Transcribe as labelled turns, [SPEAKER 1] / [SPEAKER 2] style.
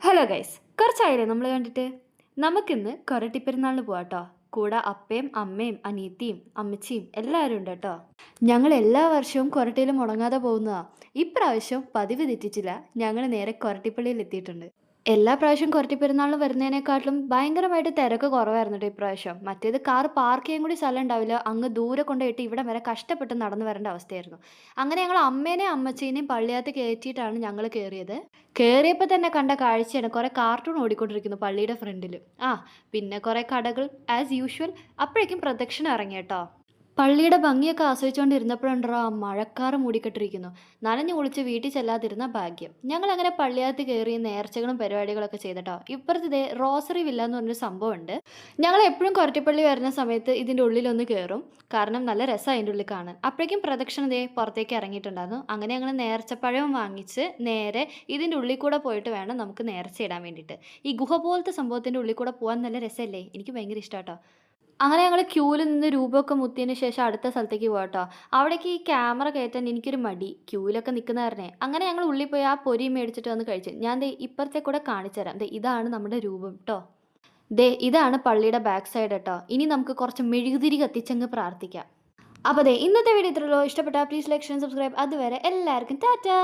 [SPEAKER 1] Hello guys, കുറച്ചായില്ലേ നമ്മൾ കണ്ടിട്ട്? നമുക്കിന്ന് കൊരട്ടിപ്പെരുന്നാളിന് പോവാട്ടോ. കൂടെ അപ്പയും അമ്മയും അനിയത്തിയും അമ്മച്ചിയും എല്ലാവരും ഉണ്ട് കേട്ടോ. ഞങ്ങൾ എല്ലാ വർഷവും കൊരട്ടിയിൽ മുടങ്ങാതെ പോകുന്നതാ. ഇപ്രാവശ്യം പതിവ് തെറ്റിച്ചില്ല, ഞങ്ങൾ നേരെ കൊരട്ടിപ്പള്ളിയിൽ എത്തിയിട്ടുണ്ട്. എല്ലാ പ്രാവശ്യം കൊരട്ടിപ്പെരുന്നാളിന് വരുന്നതിനെക്കാട്ടിലും ഭയങ്കരമായിട്ട് തിരക്ക് കുറവായിരുന്നു കേട്ടോ ഇപ്രാവശ്യം. മറ്റേത് കാർ പാർക്ക് ചെയ്യാൻ കൂടി സ്ഥലം ഉണ്ടാവില്ല, അങ്ങ് ദൂരെ കൊണ്ടുപോയിട്ട് ഇവിടം വരെ കഷ്ടപ്പെട്ട് നടന്നു വരേണ്ട അവസ്ഥയായിരുന്നു. അങ്ങനെ ഞങ്ങൾ അമ്മേനെയും അമ്മച്ചീനെയും പള്ളിയകത്ത് കയറ്റിയിട്ടാണ് ഞങ്ങൾ കയറിയത്. കയറിയപ്പോൾ തന്നെ കണ്ട കാഴ്ചയാണ് കുറേ കാർട്ടൂൺ ഓടിക്കൊണ്ടിരിക്കുന്നു പള്ളിയുടെ ഫ്രണ്ടിൽ. ആ, പിന്നെ കുറേ കടകൾ ആസ് യൂഷ്വൽ. അപ്പോഴേക്കും പ്രദക്ഷിണം ഇറങ്ങി കേട്ടോ. പള്ളിയുടെ ഭംഗിയൊക്കെ ആസ്വദിച്ചുകൊണ്ടിരുന്നപ്പോഴുണ്ടോ മഴക്കാറ് മൂടിക്കെട്ടിരിക്കുന്നു. നനഞ്ഞു കുളിച്ച് വീട്ടിൽ ചെല്ലാതിരുന്ന ഭാഗ്യം. ഞങ്ങളങ്ങനെ പള്ളിയകത്ത് കയറി നേർച്ചകളും പരിപാടികളൊക്കെ ചെയ്തിട്ടോ. ഇപ്പുറത്ത് ഇതേ റോസറി വില്ല എന്ന് പറഞ്ഞൊരു സംഭവമുണ്ട്. ഞങ്ങൾ എപ്പോഴും കൊരട്ടിപ്പള്ളി വരുന്ന സമയത്ത് ഇതിൻ്റെ ഉള്ളിലൊന്ന് കയറും. കാരണം നല്ല രസമാണ് അതിൻ്റെ ഉള്ളിൽ കാണാൻ. അപ്പോഴേക്കും പ്രദക്ഷിണ ദേ പുറത്തേക്ക് ഇറങ്ങിയിട്ടുണ്ടായിരുന്നു. അങ്ങനെ ഞങ്ങൾ നേർച്ചപ്പഴവും വാങ്ങിച്ച് നേരെ ഇതിൻ്റെ ഉള്ളിൽ കൂടെ പോയിട്ട് വേണം നമുക്ക് നേർച്ചയിടാൻ വേണ്ടിയിട്ട്. ഈ ഗുഹ പോലത്തെ സംഭവത്തിൻ്റെ ഉള്ളിൽ കൂടെ പോകാൻ നല്ല രസമല്ലേ? എനിക്ക് ഭയങ്കര ഇഷ്ടമാട്ടോ. അങ്ങനെ ഞങ്ങൾ ക്യൂവിൽ നിന്ന് രൂപമൊക്കെ മുത്തിയതിന് ശേഷം അടുത്ത സ്ഥലത്തേക്ക് പോകാട്ടോ. അവിടേക്ക് ഈ ക്യാമറ കയറ്റാൻ എനിക്കൊരു മടി. ക്യൂവിലൊക്കെ നിൽക്കുന്ന കാരണേ. അങ്ങനെ ഞങ്ങൾ ഉള്ളിൽ പോയി ആ പൊരി മേടിച്ചിട്ട് വന്ന് കഴിച്ചു. ഞാൻ ദേ ഇപ്പുറത്തെ കൂടെ കാണിച്ചു തരാം. ദേ ഇതാണ് നമ്മുടെ രൂപം ട്ടോ. ദേ ഇതാണ് പള്ളിയുടെ ബാക്ക് സൈഡ് ട്ടോ. ഇനി നമുക്ക് കുറച്ച് മെഴുകുതിരി കത്തിച്ചങ്ങ് പ്രാർത്ഥിക്കാം. അപ്പോൾ ദേ ഇന്നത്തെ വീഡിയോ ഇത്രയുള്ളൂ. ഇഷ്ടപ്പെട്ടാൽ പ്ലീസ് ലൈക്ക് ഷെയർ സബ്സ്ക്രൈബ്. അതുവരെ എല്ലാവർക്കും ടാറ്റാ.